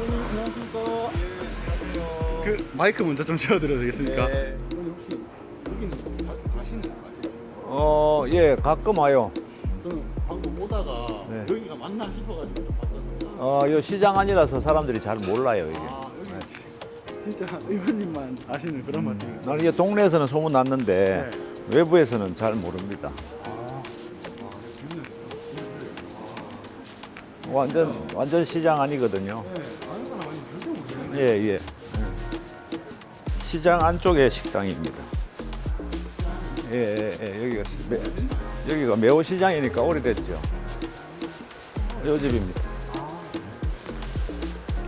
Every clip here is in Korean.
안녕하십니까. 그 마이크 먼저 좀 채워드려도 되겠습니까? 네. 근데 혹시 여기는 자주 가시는 맛집이세요? 예, 가끔 와요. 저는 방금 오다가 네. 여기가 맞나 싶어가지고 좀 봤거든요. 요 시장 아니라서 사람들이 잘 몰라요, 이게. 아 여기 진짜 의원님만 아시는 그런 맛집이에요. 나는 이게 동네에서는 소문 났는데 외부에서는 잘 모릅니다. 완전 시장 아니거든요. 네, 아는 사람 아니면 절대 모르겠네. 예, 예. 시장 안쪽에 식당입니다. 여기가 매호 시장이니까 오래됐죠. 요 집입니다.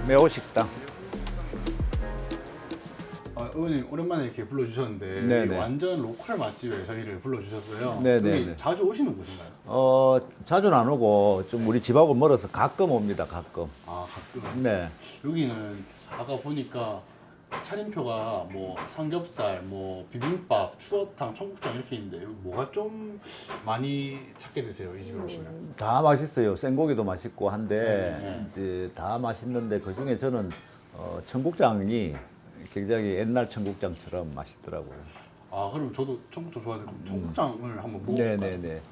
매호 식당. 의원님 오랜만에 이렇게 불러주셨는데 네네. 여기 완전 로컬 맛집에 저희를 불러주셨어요. 네네네. 여기 자주 오시는 곳인가요? 자주는 안 오고 좀 우리 집하고 멀어서 가끔 옵니다. 가끔. 아 가끔. 네. 여기는 아까 보니까 차림표가 뭐 삼겹살, 뭐 비빔밥, 추어탕, 청국장 이렇게 있는데 여기 뭐가 좀 많이 찾게 되세요? 이 집에 오시면? 다 맛있어요. 생고기도 맛있고 한데 네. 이제 다 맛있는데 그 중에 저는 청국장이 굉장히 옛날 청국장처럼 맛있더라고요. 아 그럼 저도 청국장 좋아하는데 청국장을 한번 먹어볼까요? 네네네.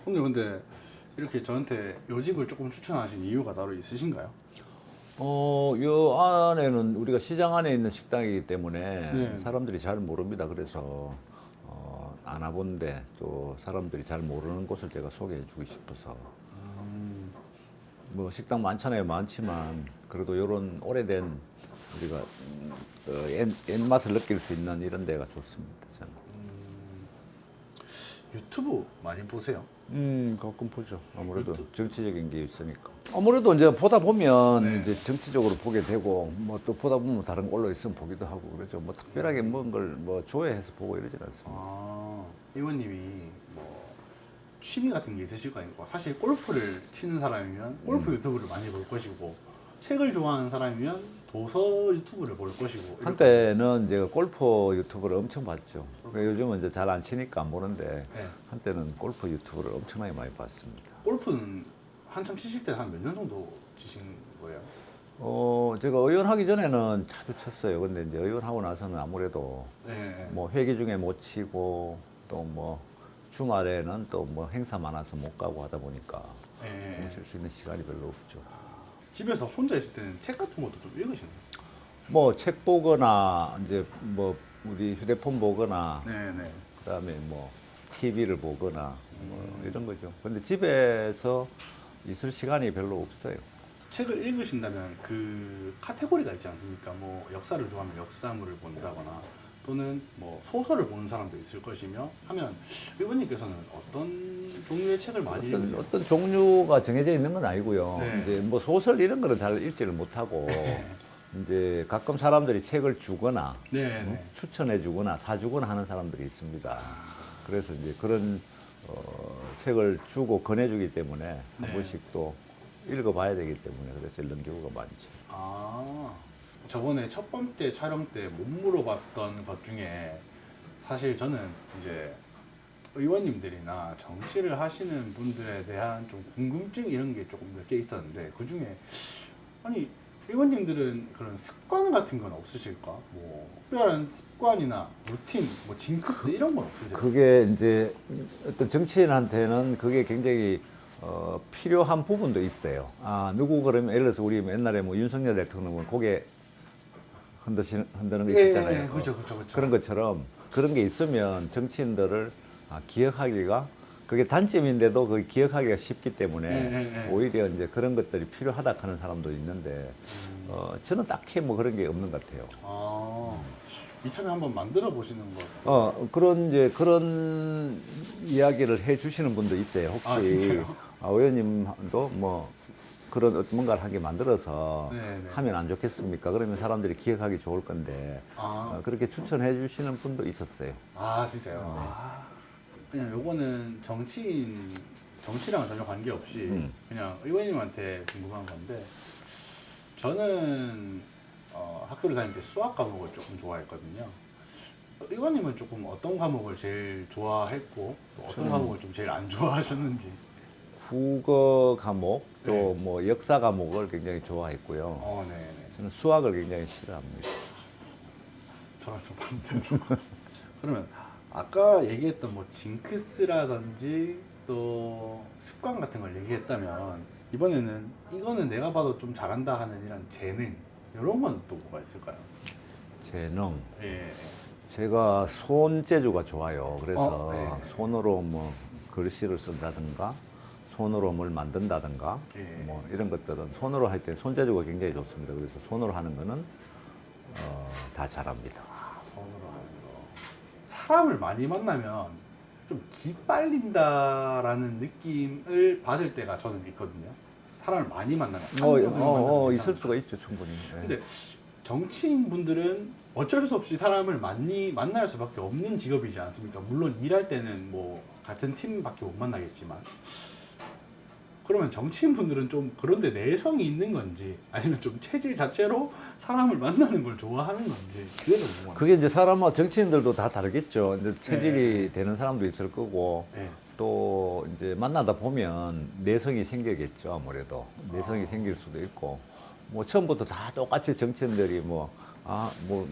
오늘 근데 이렇게 저한테 이 집을 조금 추천하신 이유가 따로 있으신가요? 요 안에는 우리가 시장 안에 있는 식당이기 때문에 네. 사람들이 잘 모릅니다. 그래서 안 와본데 또 사람들이 잘 모르는 곳을 제가 소개해주고 싶어서. 뭐 식당 많잖아요. 많지만 그래도 이런 오래된 우리가 옛 맛을 느낄 수 있는 이런 데가 좋습니다. 저는. 유튜브 많이 보세요? 가끔 보죠. 아무래도 유튜브. 정치적인 게 있으니까. 아무래도 이제 보다 보면 네. 이제 정치적으로 보게 되고 뭐 또 보다 보면 다른 걸로 있으면 보기도 하고 그러죠. 뭐 특별하게 뭔 걸 뭐 조회해서 보고 이러진 않습니다. 아 의원님이 뭐 취미 같은 게 있으실 거 아닙니까? 사실 골프를 치는 사람이면 골프 유튜브를 많이 볼 것이고 책을 좋아하는 사람이면 도서 유튜브를 볼 것이고 이렇게. 한때는 제가 골프 유튜브를 엄청 봤죠. 요즘은 이제 잘 안 치니까 안 보는데 네. 한때는 골프 유튜브를 엄청나게 많이 봤습니다. 골프는 한참 치실 때 한 몇 년 정도 치신 거예요? 제가 의원하기 전에는 자주 쳤어요. 근데 이제 의원하고 나서는 아무래도 네. 뭐 회기 중에 못 치고 또 뭐 주말에는 또 뭐 행사 많아서 못 가고 하다 보니까 네. 칠 수 있는 시간이 별로 없죠. 집에서 혼자 있을 때는 책 같은 것도 좀 읽으시나요? 뭐 책 보거나 이제 뭐 우리 휴대폰 보거나 네네. 그다음에 뭐 TV를 보거나 뭐 이런 거죠. 근데 집에서 있을 시간이 별로 없어요. 책을 읽으신다면 그 카테고리가 있지 않습니까? 뭐 역사를 좋아하면 역사물을 본다거나 또는 뭐 소설을 보는 사람도 있을 것이며 하면 의원님께서는 어떤 종류의 책을 많이 읽으세요? 어떤 종류가 정해져 있는 건 아니고요. 네. 이제 뭐 소설 이런 거는 잘 읽지를 못하고 이제 가끔 사람들이 책을 주거나 네네. 추천해 주거나 사주거나 하는 사람들이 있습니다. 그래서 이제 그런 책을 주고 권해주기 때문에 네. 한 번씩 또 읽어봐야 되기 때문에 그래서 읽는 경우가 많죠. 아 저번에 첫 번째 촬영 때 못 물어봤던 것 중에 사실 저는 이제 의원님들이나 정치를 하시는 분들에 대한 좀 궁금증 이런 게 조금 몇 개 있었는데 그 중에 아니 의원님들은 그런 습관 같은 건 없으실까? 뭐 특별한 습관이나 루틴, 뭐 징크스 이런 건 없으세요? 그게 이제 어떤 정치인한테는 그게 굉장히 필요한 부분도 있어요. 누구 그러면 예를 들어서 우리 옛날에 뭐 윤석열 대통령은 고개 흔드는 거 있잖아요. 그렇죠. 그런 것처럼 그런 게 있으면 정치인들을 기억하기가 그게 단점인데도 그 기억하기가 쉽기 때문에 오히려 이제 그런 것들이 필요하다 하는 사람도 있는데 저는 딱히 뭐 그런 게 없는 것 같아요. 이참에 한번 만들어 보시는 거. 그런 이야기를 해 주시는 분도 있어요. 혹시 진짜요? 의원님도 뭐 그런 뭔가를 한 개 만들어서 네네. 하면 안 좋겠습니까? 그러면 사람들이 기억하기 좋을 건데 그렇게 추천해 주시는 분도 있었어요. 진짜요? 그냥 요거는 정치랑은 전혀 관계없이 그냥 의원님한테 궁금한 건데 저는 학교를 다닐 때 수학 과목을 조금 좋아했거든요. 의원님은 조금 어떤 과목을 제일 좋아했고 또 어떤 과목을 좀 제일 안 좋아하셨는지. 국어 과목 또 네. 뭐 역사 과목을 굉장히 좋아했고요. 네네. 저는 수학을 굉장히 싫어합니다. 저랑 좀 반대로. 그러면 아까 얘기했던 뭐 징크스라든지 또 습관 같은 걸 얘기했다면 이번에는 이거는 내가 봐도 좀 잘한다 하는 이런 재능 이런 건 또 뭐가 있을까요? 재능. 예. 제가 손재주가 좋아요. 그래서 네. 손으로 뭐 글씨를 쓴다든가 손으로 뭘 만든다든가 예. 뭐 이런 것들은 손으로 할 때 손재주가 굉장히 좋습니다. 그래서 손으로 하는 거는 다 잘합니다. 손으로 하는 거. 사람을 많이 만나면 좀 기빨린다라는 느낌을 받을 때가 저는 있거든요. 사람을 많이 만나면 한 명을 만나면 있을 괜찮은데. 수가 있죠, 충분히. 네. 근데 정치인 분들은 어쩔 수 없이 사람을 많이 만날 수밖에 없는 직업이지 않습니까? 물론 일할 때는 뭐 같은 팀밖에 못 만나겠지만 그러면 정치인 분들은 좀 그런데 내성이 있는 건지 아니면 좀 체질 자체로 사람을 만나는 걸 좋아하는 건지 그게 너무 궁금해요. 그게 이제 사람마다 정치인들도 다 다르겠죠. 이제 체질이 네. 되는 사람도 있을 거고 네. 또 이제 만나다 보면 내성이 생기겠죠. 아무래도 내성이 아. 생길 수도 있고 뭐 처음부터 다 똑같이 정치인들이 뭐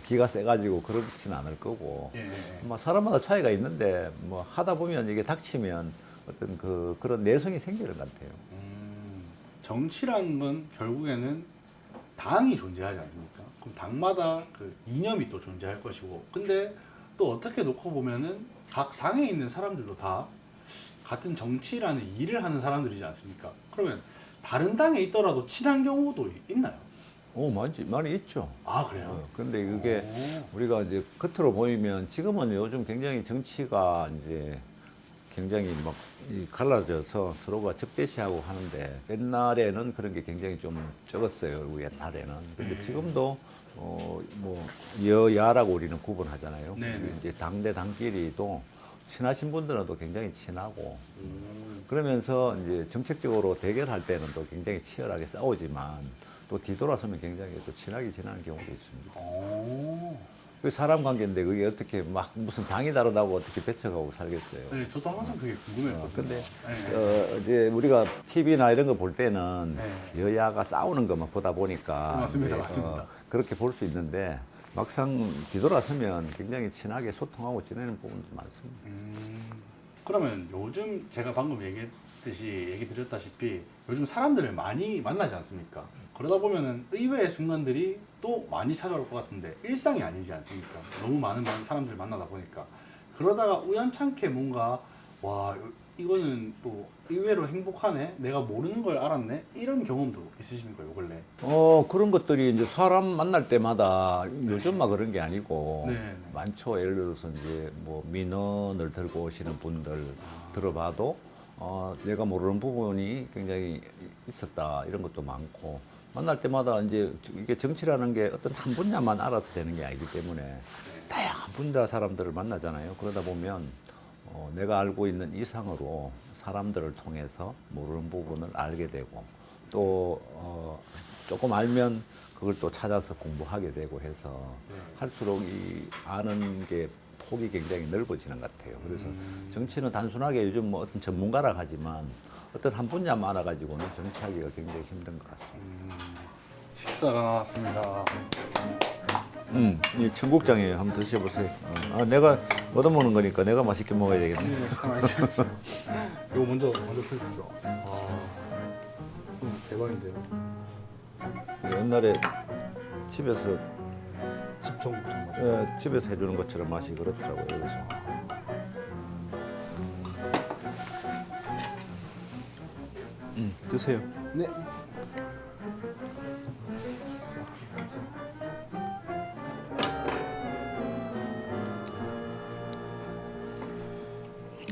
기가 세가지고 그렇진 않을 거고 예, 예, 예. 뭐 사람마다 차이가 있는데 뭐 하다 보면 이게 닥치면 어떤 그런 내성이 생기는 것 같아요. 정치라는 건 결국에는 당이 존재하지 않습니까? 그럼 당마다 그 이념이 또 존재할 것이고, 근데 또 어떻게 놓고 보면은 각 당에 있는 사람들도 다 같은 정치라는 일을 하는 사람들이지 않습니까? 그러면 다른 당에 있더라도 친한 경우도 있나요? 많이 있죠. 아 그래요? 근데 그게 우리가 이제 겉으로 보이면 지금은 요즘 굉장히 정치가 이제 굉장히 막 갈라져서 서로가 적대시하고 하는데 옛날에는 그런 게 굉장히 좀 적었어요. 우리 옛날에는. 근데 지금도 뭐 여야라고 우리는 구분하잖아요. 네네. 이제 당대 당끼리도 친하신 분들은 또 굉장히 친하고 그러면서 이제 정책적으로 대결할 때는 또 굉장히 치열하게 싸우지만 또 뒤돌아서면 굉장히 또 친하게 지내는 경우도 있습니다. 그 사람 관계인데 그게 어떻게 막 무슨 당이 다르다고 어떻게 배척하고 살겠어요. 네, 저도 항상 그게 궁금했거든요. 근데 네. 이제 우리가 TV나 이런 거 볼 때는 네. 여야가 싸우는 것만 보다 보니까 맞습니다, 이제, 맞습니다. 그렇게 볼 수 있는데 막상 뒤돌아서면 굉장히 친하게 소통하고 지내는 부분도 많습니다. 그러면 요즘 제가 방금 얘기 드렸다시피 요즘 사람들을 많이 만나지 않습니까? 그러다 보면은 의외의 순간들이 또 많이 찾아올 것 같은데 일상이 아니지 않습니까? 너무 많은 사람들 만나다 보니까 그러다가 우연찮게 뭔가 와 이거는 또 의외로 행복하네 내가 모르는 걸 알았네 이런 경험도 있으십니까 요 근래? 그런 것들이 이제 사람 만날 때마다 요즘만 그런 게 아니고 네. 많죠. 예를 들어서 이제 뭐 민원을 들고 오시는 분들 들어봐도 내가 모르는 부분이 굉장히 있었다 이런 것도 많고 만날 때마다 이제 이게 정치라는 게 어떤 한 분야만 알아서 되는 게 아니기 때문에 다양한 분야 사람들을 만나잖아요. 그러다 보면 내가 알고 있는 이상으로 사람들을 통해서 모르는 부분을 알게 되고 또 조금 알면 그걸 또 찾아서 공부하게 되고 해서 할수록 이 아는 게 폭이 굉장히 넓어지는 것 같아요. 그래서 정치는 단순하게 요즘 뭐 어떤 전문가라 하지만 어떤 한 분야만 알아가지고는 정치하기가 굉장히 힘든 것 같습니다. 식사가 나왔습니다. 이 청국장이에요. 한번 드셔보세요. 내가 얻어먹는 거니까 내가 맛있게 먹어야 되겠네. 네, 식사 많이 드셨어요. 이거 먼저 펴주죠. 대박인데요. 옛날에 집에서 집 청국장 맛. 집에서 해주는 것처럼 맛이 그렇더라고요. 그래서 드세요. 네. 식사하면서.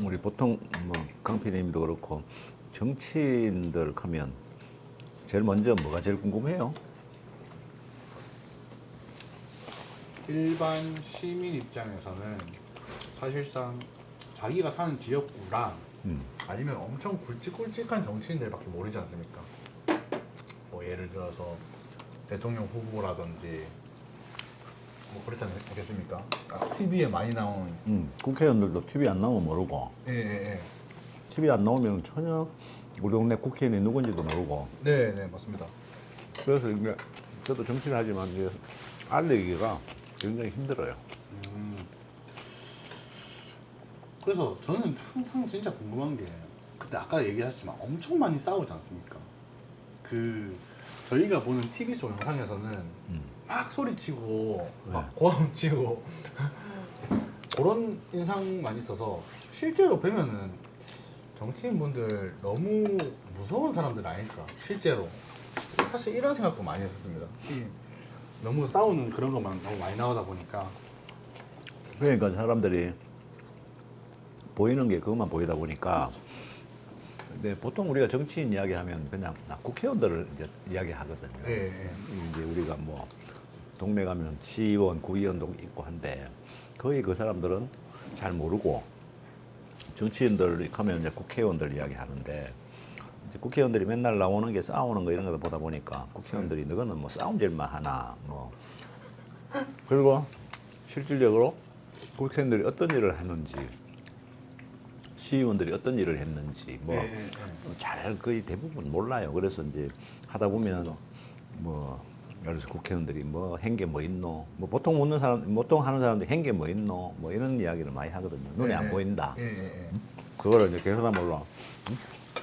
우리 보통 뭐 강PD님도 그렇고 정치인들 하면 제일 먼저 뭐가 제일 궁금해요? 일반 시민 입장에서는 사실상 자기가 사는 지역구랑 아니면 엄청 굵직굵직한 정치인들밖에 모르지 않습니까? 뭐 예를 들어서 대통령 후보라든지 뭐 그렇지 않겠습니까? TV에 많이 나온 국회의원들도 TV 안 나오면 모르고 예. TV 안 나오면 전혀 우리 동네 국회의원이 누군지도 모르고. 네, 네, 맞습니다. 그래서 이제 저도 정치를 하지만 이제 알리기가 굉장히 힘들어요. 그래서 저는 항상 진짜 궁금한 게 그때 아까 얘기하셨지만 엄청 많이 싸우지 않습니까? 그 저희가 보는 TV 속 영상에서는 막 소리치고 막 고함치고 그런 인상만 있어서 실제로 보면은 정치인분들 너무 무서운 사람들 아닐까 실제로 사실 이런 생각도 많이 했었습니다. 너무 싸우는 그런 것만 너무 많이 나오다 보니까 그러니까 사람들이 보이는 게 그것만 보이다 보니까. 근데 보통 우리가 정치인 이야기하면 그냥 국회의원들을 이제 이야기하거든요. 예, 예. 이제 우리가 뭐 동네 가면 시의원, 구의원도 있고 한데 거의 그 사람들은 잘 모르고 정치인들 하면 이제 국회의원들 이야기하는데 이제 국회의원들이 맨날 나오는 게 싸우는 거 이런 거 보다 보니까 국회의원들이 너는 뭐 싸움질만 하나 뭐 그리고 실질적으로 국회의원들이 어떤 일을 하는지 시의원들이 어떤 일을 했는지 뭐 잘 거의 대부분 몰라요. 그래서 이제 하다 보면 뭐 그래서 국회의원들이 뭐 한 게 뭐 있노 뭐 보통 묻는 사람 보통 하는 사람들이 한 게 뭐 있노 뭐 이런 이야기를 많이 하거든요. 눈에 안 보인다. 그거를 이제 계산하 몰라.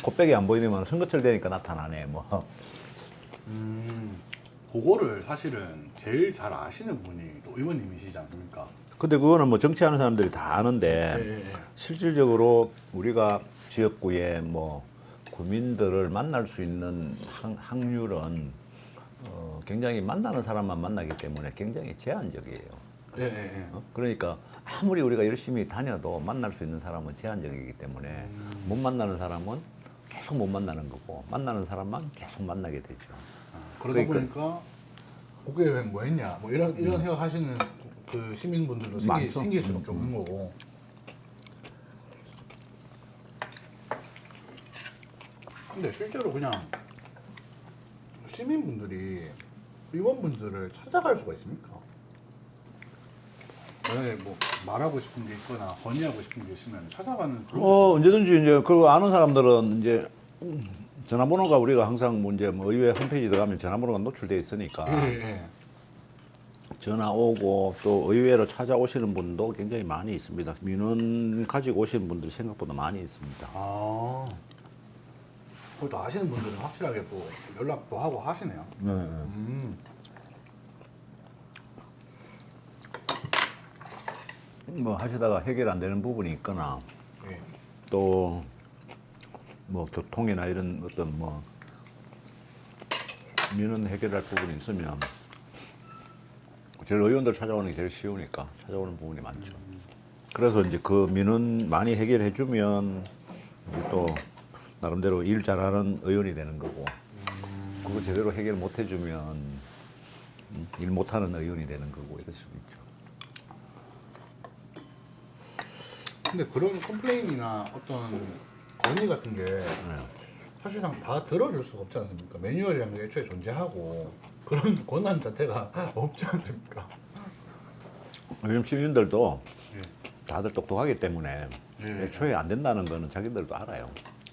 콧배기 안 보이면 선거철 되니까 나타나네 뭐. 그거를 사실은 제일 잘 아시는 분이 또 의원님이시지 않습니까? 근데 그거는 뭐 정치하는 사람들이 다 아는데 실질적으로 우리가 지역구에 뭐 구민들을 만날 수 있는 확률은 굉장히 만나는 사람만 만나기 때문에 굉장히 제한적이에요. 그러니까 아무리 우리가 열심히 다녀도 만날 수 있는 사람은 제한적이기 때문에 못 만나는 사람은 계속 못 만나는 거고 만나는 사람만 계속 만나게 되죠. 그러다 보니까 국회의원 뭐 했냐 뭐 이런 생각하시는 그 시민분들도 생길 수밖에 없는 거고. 근데 실제로 그냥 시민분들이 의원분들을 찾아갈 수가 있습니까? 만약에 뭐 말하고 싶은 게 있거나 건의하고 싶은 게 있으면 찾아가는 그런. 언제든지 이제 그거 아는 사람들은 이제 전화번호가 우리가 항상 뭐 이제 뭐 의회 홈페이지 들어가면 전화번호가 노출돼 있으니까 전화 오고 또 의회로 찾아오시는 분도 굉장히 많이 있습니다. 민원 가지고 오시는 분들이 생각보다 많이 있습니다. 아, 그것도 아시는 분들은 확실하게 또 연락도 하고 하시네요. 네. 뭐 하시다가 해결 안 되는 부분이 있거나 예. 또 뭐 교통이나 이런 어떤 뭐 민원 해결할 부분이 있으면 제일 의원들 찾아오는 게 제일 쉬우니까 찾아오는 부분이 많죠. 그래서 이제 그 민원 많이 해결해 주면 또 나름대로 일 잘하는 의원이 되는 거고 그거 제대로 해결 못 해주면 일 못하는 의원이 되는 거고 이럴 수 있죠. 근데 그런 컴플레인이나 어떤 건의 같은 게 사실상 다 들어줄 수가 없지 않습니까? 매뉴얼이라는 게 애초에 존재하고 그런 권한 자체가 없지 않습니까? 요즘 시민들도 예. 다들 똑똑하기 때문에 애초에 안 된다는 거는 자기들도 알아요.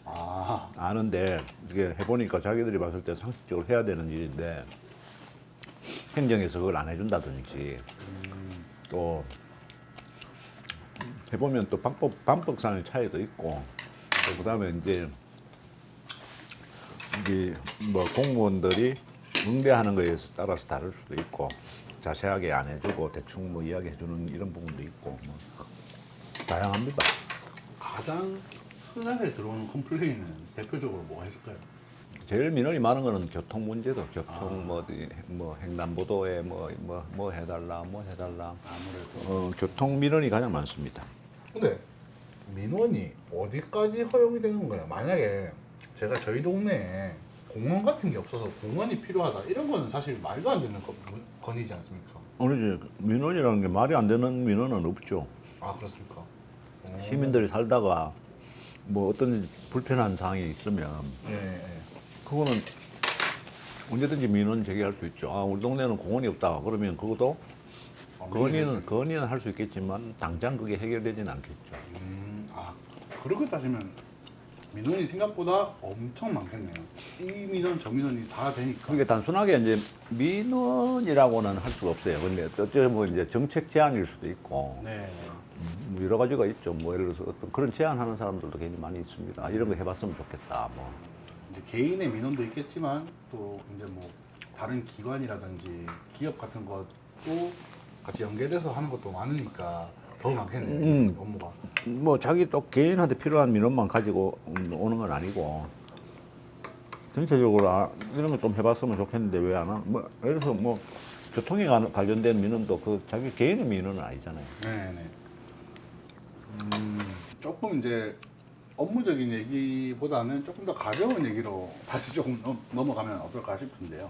아, 아는데 이게 해보니까 자기들이 봤을 때 상식적으로 해야 되는 일인데 행정에서 그걸 안 해준다든지 또 해보면 또 방법상의 차이도 있고 또 그다음에 이제 이게 뭐 공무원들이 응대하는 거에 따라서 다를 수도 있고 자세하게 안 해주고 대충 뭐 이야기해주는 이런 부분도 있고 뭐 다양합니다. 가장 흔하게 들어오는 컴플레인은 대표적으로 뭐가 있을까요? 제일 민원이 많은 거는 교통 문제도 교통 뭐 횡단보도에 뭐 해달라 아무래도. 교통 민원이 가장 많습니다. 근데 민원이 어디까지 허용이 되는 거예요? 만약에 제가 저희 동네에 공원 같은 게 없어서 공원이 필요하다 이런 거는 사실 말도 안 되는 건의지 않습니까? 아니지 민원이라는 게 말이 안 되는 민원은 없죠. 아, 그렇습니까? 시민들이 살다가 뭐 어떤 불편한 사항이 있으면 예. 그거는 언제든지 민원 제기할 수 있죠. 아 우리 동네는 공원이 없다 그러면 그것도 건의는 할 수 있겠지만 당장 그게 해결되지는 않겠죠. 아, 그렇게 따지면 민원이 생각보다 엄청 많겠네요. 이 민원 저 민원이 다 되니까. 그게 단순하게 이제 민원이라고는 할 수가 없어요. 근데 어쩌면 뭐 이제 정책 제안일 수도 있고 네. 뭐 여러 가지가 있죠. 뭐 예를 들어서 어떤 그런 제안하는 사람들도 굉장히 많이 있습니다. 아, 이런 거 해봤으면 좋겠다. 뭐 이제 개인의 민원도 있겠지만 또 이제 뭐 다른 기관이라든지 기업 같은 것도 같이 연계돼서 하는 것도 많으니까 더 많겠네요. 업무가. 뭐 자기 또 개인한테 필요한 민원만 가지고 오는 건 아니고 전체적으로 이런 거 좀 해봤으면 좋겠는데 왜 안 하나? 뭐 예를 들어서 뭐 교통에 관련된 민원도 그 자기 개인의 민원은 아니잖아요. 네네. 조금 이제 업무적인 얘기보다는 조금 더 가벼운 얘기로 다시 조금 넘어가면 어떨까 싶은데요.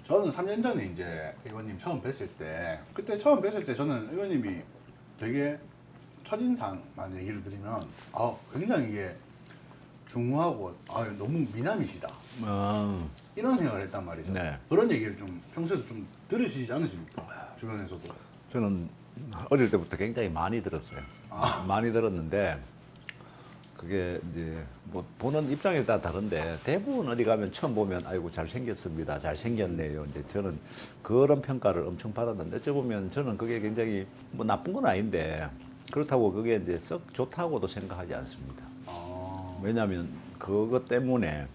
저는 3년 전에 이제 의원님 처음 뵀을 때, 그때 처음 뵀을 때 저는 의원님이 되게 첫인상만 얘기를 드리면, 굉장히 이게 중후하고, 너무 미남이시다. 이런 생각을 했단 말이죠. 네. 그런 얘기를 좀 평소에도 좀 들으시지 않으십니까? 주변에서도. 저는 어릴 때부터 굉장히 많이 들었어요. 많이 들었는데 그게 이제 뭐 보는 입장에 따라 다른데 대부분 어디 가면 처음 보면 아이고 잘생겼습니다. 잘생겼네요. 이제 저는 그런 평가를 엄청 받았는데 어찌 보면 저는 그게 굉장히 뭐 나쁜 건 아닌데 그렇다고 그게 이제 썩 좋다고도 생각하지 않습니다. 왜냐하면 그것 때문에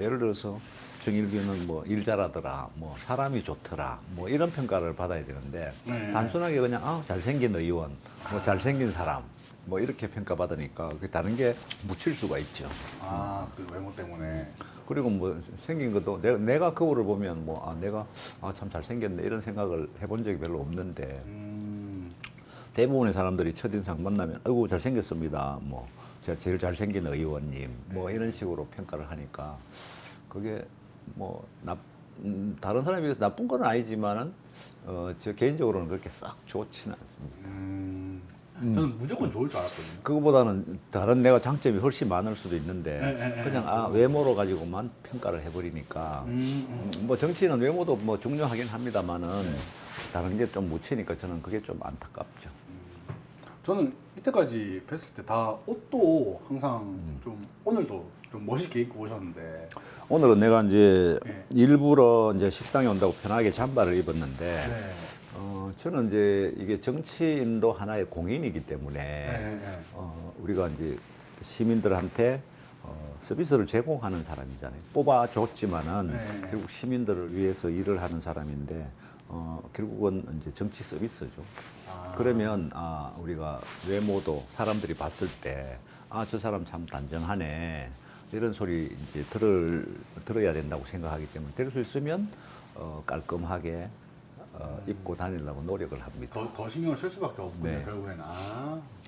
예를 들어서 정일규는 뭐 일 잘하더라, 뭐 사람이 좋더라, 뭐 이런 평가를 받아야 되는데 네. 단순하게 그냥 잘생긴 의원, 뭐 잘생긴 사람, 뭐 이렇게 평가받으니까 그 다른 게 묻힐 수가 있죠. 그 외모 때문에. 그리고 뭐 생긴 것도 내가 거울을 보면 뭐 내가 참 잘생겼네 이런 생각을 해본 적이 별로 없는데 대부분의 사람들이 첫인상 만나면 아이고 잘생겼습니다. 뭐 제일 잘생긴 의원님 뭐 이런 식으로 평가를 하니까 그게 뭐 다른 사람에 비해서 나쁜 건 아니지만은 저 개인적으로는 그렇게 싹 좋지는 않습니다. 저는 무조건 좋을 줄 알았거든요. 그거보다는 다른 내가 장점이 훨씬 많을 수도 있는데 네. 그냥 외모로 가지고만 평가를 해버리니까 뭐 정치인은 외모도 뭐 중요하긴 합니다만은 다른 게 좀 묻히니까 저는 그게 좀 안타깝죠. 저는 이때까지 뵀을 때 다 옷도 항상 좀 오늘도 좀 멋있게 입고 오셨는데. 오늘은 내가 이제 네. 일부러 이제 식당에 온다고 편하게 잠바를 입었는데 네. 저는 이제 이게 정치인도 하나의 공인이기 때문에 네. 우리가 이제 시민들한테 서비스를 제공하는 사람이잖아요. 뽑아줬지만은 네. 결국 시민들을 위해서 일을 하는 사람인데 결국은 이제 정치 서비스죠. 그러면 우리가 외모도 사람들이 봤을 때 저 사람 참 단정하네 이런 소리 이제 들어야 된다고 생각하기 때문에 될 수 있으면 깔끔하게 입고 다니려고 노력을 합니다. 더 신경을 쓸 수밖에 없군요. 네. 결국에는.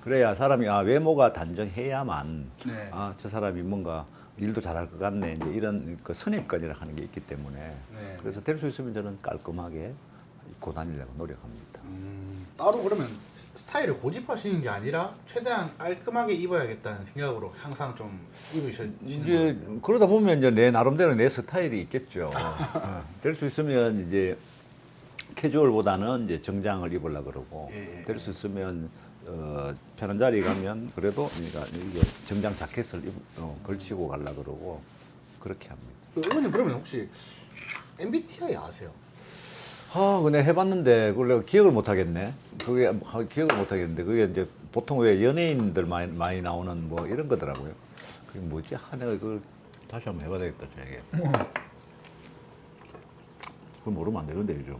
그래야 사람이 외모가 단정해야만 네. 저 사람이 뭔가 일도 잘할 것 같네 이제 이런 그 선입견이라 하는 게 있기 때문에 네. 그래서 될 수 있으면 저는 깔끔하게 입고 다니려고 노력합니다. 따로 그러면 스타일을 고집하시는 게 아니라 최대한 깔끔하게 입어야겠다는 생각으로 항상 좀 입으시는 이제 거예요? 그러다 보면 이제 내 나름대로 내 스타일이 있겠죠. 될 수 있으면 이제 캐주얼보다는 이제 정장을 입으려 그러고 예. 될 수 있으면 편한 자리 가면 그래도 그러니까 이게 정장 자켓을 걸치고 가려 그러고 그렇게 합니다. 의원님 그러면 혹시 MBTI 아세요? 근데 해봤는데 그걸 내가 기억을 못 하겠네. 그게 기억을 못 하겠는데 그게 이제 보통 왜 연예인들 많이 나오는 뭐 이런 거더라고요. 그게 뭐지? 내가 그걸 다시 한번 해봐야 되겠다, 저에게. 그걸 모르면 안 되는데 요즘.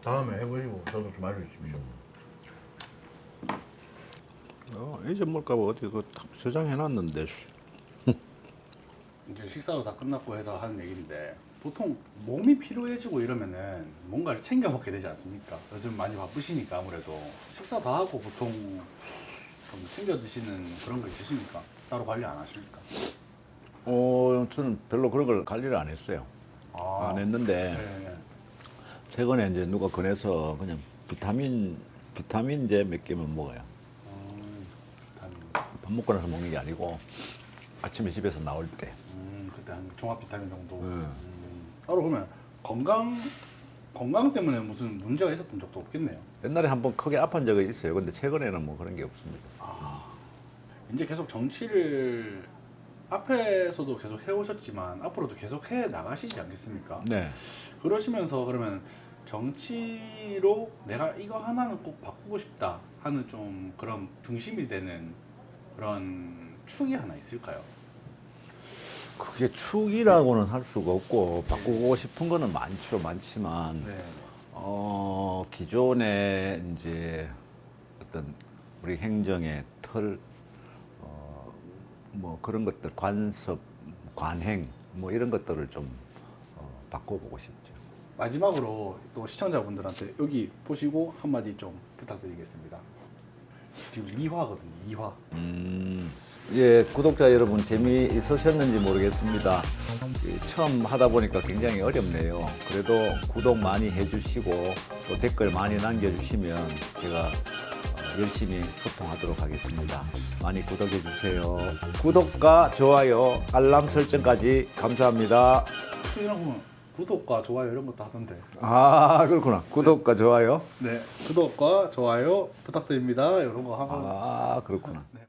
다음에 해보시고 저도 좀 알려주십시오. 잊어먹을까 봐 어디 그거 딱 저장해놨는데. 이제 식사도 다 끝났고 해서 하는 얘기인데 보통 몸이 피로해지고 이러면은 뭔가를 챙겨 먹게 되지 않습니까? 요즘 많이 바쁘시니까 아무래도 식사 다 하고 보통 좀 챙겨 드시는 그런 거 있으십니까? 따로 관리 안 하십니까? 저는 별로 그런 걸 관리를 안 했어요. 안 했는데 네. 최근에 이제 누가 권해서 그냥 비타민제 몇 개만 먹어요. 밥 먹고 나서 먹는 게 아니고 아침에 집에서 나올 때. 그때 한 종합 비타민 정도. 따로 보면 건강 때문에 무슨 문제가 있었던 적도 없겠네요. 옛날에 한번 크게 아픈 적이 있어요. 근데 최근에는 뭐 그런 게 없습니다. 이제 계속 정치를 앞에서도 계속 해오셨지만 앞으로도 계속 해 나가시지 않겠습니까? 네. 그러시면서 그러면 정치로 내가 이거 하나는 꼭 바꾸고 싶다 하는 좀 그런 중심이 되는 그런 축이 하나 있을까요? 그게 축이라고는 할 수가 없고 바꾸고 싶은 거는 많지만 네. 기존에 이제 어떤 우리 행정의 틀, 뭐 그런 것들, 관습, 관행, 뭐 이런 것들을 좀 바꿔보고 싶죠. 마지막으로 또 시청자분들한테 여기 보시고 한마디 좀 부탁드리겠습니다. 지금 2화거든요. 2화. 예, 구독자 여러분 재미있으셨는지 모르겠습니다. 처음 하다 보니까 굉장히 어렵네요. 그래도 구독 많이 해주시고 또 댓글 많이 남겨주시면 제가 열심히 소통하도록 하겠습니다. 많이 구독해 주세요. 구독과 좋아요, 알람 설정까지 감사합니다. 이런 거면 구독과 좋아요 이런 것도 하던데. 아, 그렇구나. 구독과 좋아요. 네, 구독과 좋아요 부탁드립니다. 이런 거 하고. 아, 그렇구나. 네.